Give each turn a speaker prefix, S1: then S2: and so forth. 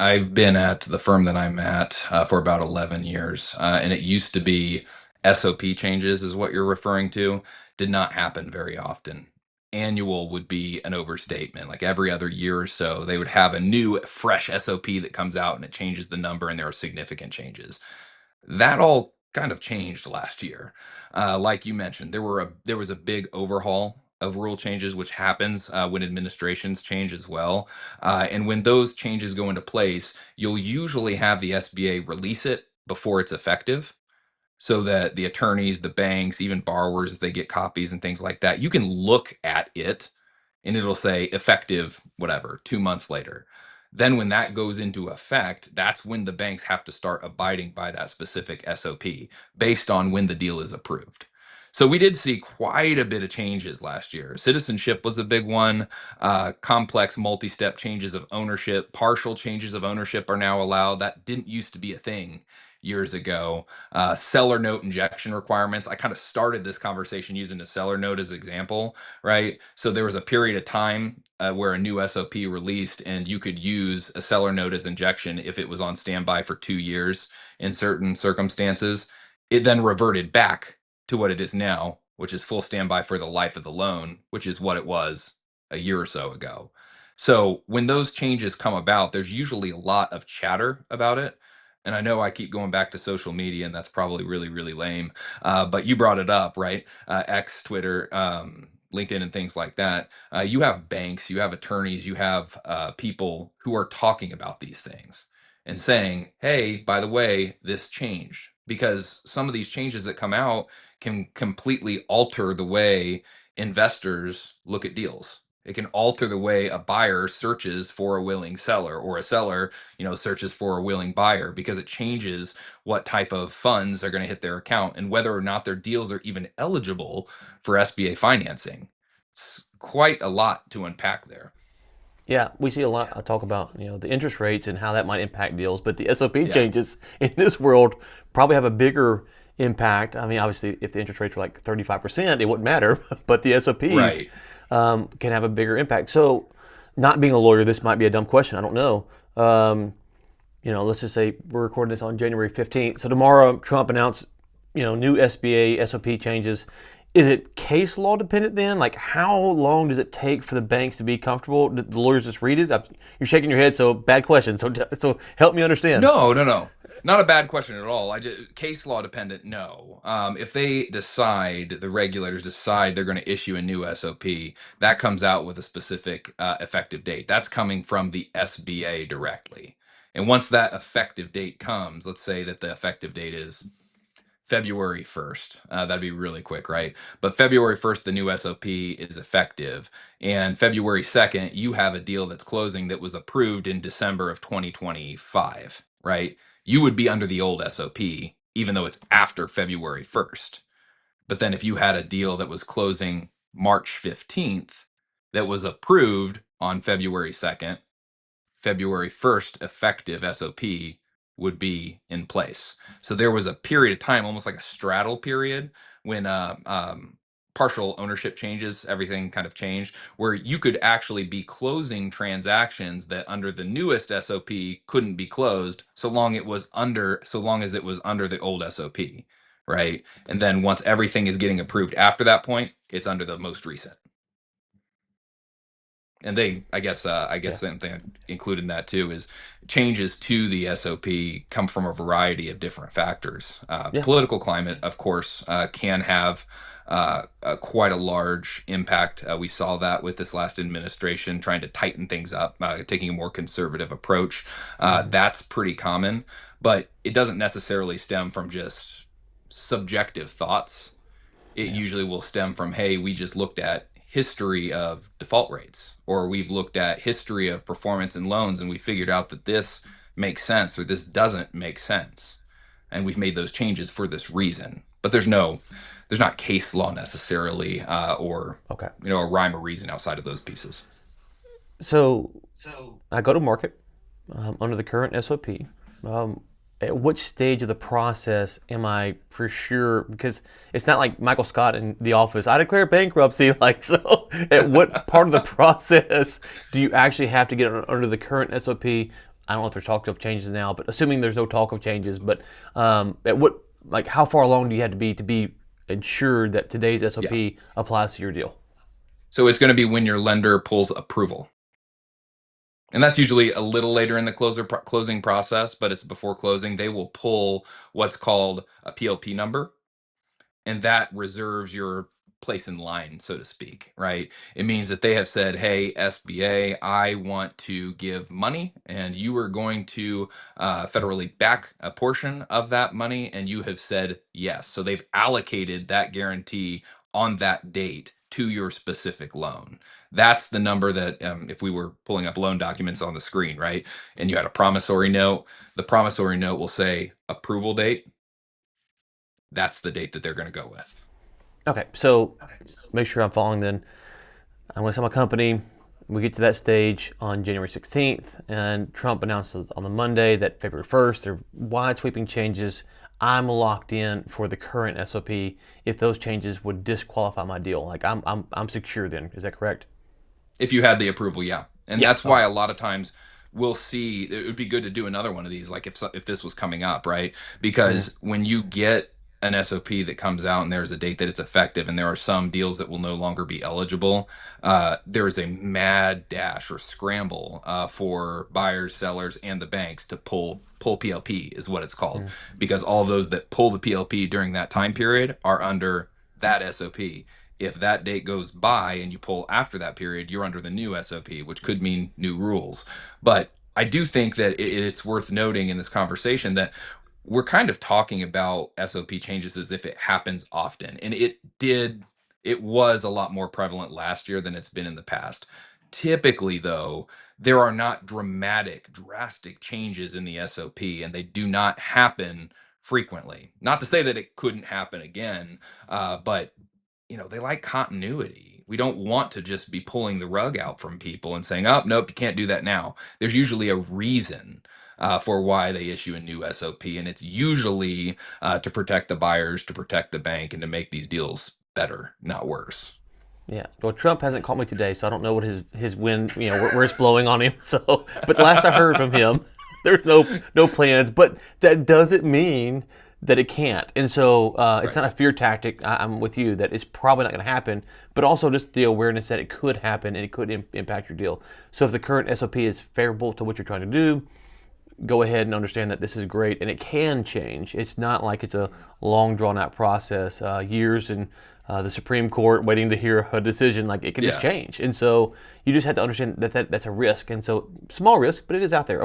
S1: I've been at the firm that I'm at for about 11 years, and it used to be SOP changes, is what you're referring to, did not happen very often. Annual would be an overstatement. Like every other year or so, they would have a new, fresh SOP that comes out and it changes the number, and there are significant changes. That all kind of changed last year. Like you mentioned, there was a big overhaul of rule changes, which happens when administrations change as well. And when those changes go into place, you'll usually have the SBA release it before it's effective, so that the attorneys, the banks, even borrowers, if they get copies and things like that, you can look at it and it'll say effective, whatever, 2 months later. Then, when that goes into effect, that's when the banks have to start abiding by that specific SOP based on when the deal is approved. So, we did see quite a bit of changes last year. Citizenship was a big one. Complex multi step changes of ownership, partial changes of ownership are now allowed. That didn't used to be a thing years ago. Seller note injection requirements. I kind of started this conversation using a seller note as example, right? So there was a period of time where a new SOP released, and you could use a seller note as injection if it was on standby for 2 years in certain circumstances. It then reverted back to what it is now, which is full standby for the life of the loan, which is what it was a year or so ago. So when those changes come about, there's usually a lot of chatter about it. And I know I keep going back to social media, and that's probably really, really lame. But you brought it up, right? X, Twitter, LinkedIn, and things like that. You have banks, you have attorneys, you have people who are talking about these things and saying, hey, by the way, this changed. Because some of these changes that come out can completely alter the way investors look at deals. It can alter the way a buyer searches for a willing seller, or a seller, searches for a willing buyer, because it changes what type of funds are going to hit their account and whether or not their deals are even eligible for SBA financing. It's quite a lot to unpack there.
S2: Yeah, we see a lot. I talk about the interest rates and how that might impact deals, but the SOP
S1: Yeah.
S2: changes in this world probably have a bigger impact. I mean, obviously, if the interest rates were like 35%, it wouldn't matter, but the SOPs
S1: Right.
S2: can have a bigger impact. So, not being a lawyer, this might be a dumb question. I don't know. Let's just say we're recording this on January 15th. So tomorrow, Trump announced, new SBA SOP changes. Is it case law dependent then? Like, how long does it take for the banks to be comfortable? Did the lawyers just read it? You're shaking your head, so bad question. So help me understand.
S1: No, no, no. Not a bad question at all. I just case law dependent. No. If they decide, the regulators decide they're going to issue a new SOP, that comes out with a specific effective date. That's coming from the SBA directly. And once that effective date comes, let's say that the effective date is February 1st. That'd be really quick, right? But February 1st, the new SOP is effective. And February 2nd, you have a deal that's closing that was approved in December of 2025, right? You would be under the old SOP, even though it's after February 1st. But then if you had a deal that was closing March 15th that was approved on February 2nd, February 1st effective SOP would be in place. So there was a period of time, almost like a straddle period, when partial ownership changes, everything kind of changed, where you could actually be closing transactions that under the newest SOP couldn't be closed so long as it was under the old SOP, right? And then once everything is getting approved after that point, it's under the most recent. And I guess
S2: Yeah,
S1: something included in that too is changes to the SOP come from a variety of different factors.
S2: yeah,
S1: Political climate, of course, can have quite a large impact. We saw that with this last administration trying to tighten things up, taking a more conservative approach. That's pretty common, but it doesn't necessarily stem from just subjective thoughts. It
S2: yeah.
S1: usually will stem from, hey, we just looked at history of default rates, or we've looked at history of performance in loans and we figured out that this makes sense or this doesn't make sense, and we've made those changes for this reason. But there's not case law necessarily, or
S2: Okay.
S1: a rhyme or reason outside of those pieces.
S2: So I go to market under the current SOP. Um, at which stage of the process am I for sure? Because it's not like Michael Scott in The Office. I declare bankruptcy. Like, so, at what part of the process do you actually have to get under the current SOP? I don't know if there's talk of changes now, but assuming there's no talk of changes, but at what, like, how far along do you have to be ensured that today's
S1: Yeah.
S2: SOP applies to your deal?
S1: So it's going to be when your lender pulls approval. And that's usually a little later in the closing process, but it's before closing. They will pull what's called a PLP number, and that reserves your place in line, so to speak, right? It means that they have said, hey, SBA, I want to give money, and you are going to federally back a portion of that money, and you have said yes. So they've allocated that guarantee on that date to your specific loan. That's the number that, if we were pulling up loan documents on the screen, right, and you had a promissory note, the promissory note will say approval date. That's the date that they're going to go with.
S2: Okay, so make sure I'm following then. I'm going to sell my company. We get to that stage on January 16th, and Trump announces on the Monday that February 1st, there are wide sweeping changes. I'm locked in for the current SOP. If those changes would disqualify my deal, like I'm secure then. Is that correct?
S1: If you had the approval, yeah. And
S2: Yeah.
S1: that's why
S2: Okay.
S1: a lot of times we'll see it would be good to do another one of these, like if this was coming up, right?
S2: Mm-hmm.
S1: Because when you get an SOP that comes out and there's a date that it's effective, and there are some deals that will no longer be eligible, there is a mad dash or scramble for buyers, sellers, and the banks to pull PLP is what it's called, because all those that pull the PLP during that time period are under that SOP. If that date goes by and you pull after that period, you're under the new SOP, which could mean new rules. But I do think that it's worth noting in this conversation that we're kind of talking about SOP changes as if it happens often. And it was a lot more prevalent last year than it's been in the past. Typically, though, there are not drastic changes in the SOP, and they do not happen frequently. Not to say that it couldn't happen again, but they like continuity. We don't want to just be pulling the rug out from people and saying, "Oh, nope, you can't do that now." There's usually a reason for why they issue a new SOP, and it's usually to protect the buyers, to protect the bank, and to make these deals better, not worse.
S2: Yeah. Well, Trump hasn't called me today, so I don't know what his wind, where it's blowing on him. So, but last I heard from him, there's no plans. But that doesn't mean that it can't. And so it's
S1: Right.
S2: not a fear tactic. I'm with you that it's probably not going to happen, but also just the awareness that it could happen and it could impact your deal. So if the current SOP is favorable to what you're trying to do, go ahead and understand that this is great and it can change. It's not like it's a long drawn out process, years in the Supreme Court waiting to hear a decision. Like it can just
S1: Yeah.
S2: change, and so you just have to understand that that's a risk, and so small risk, but it is out there.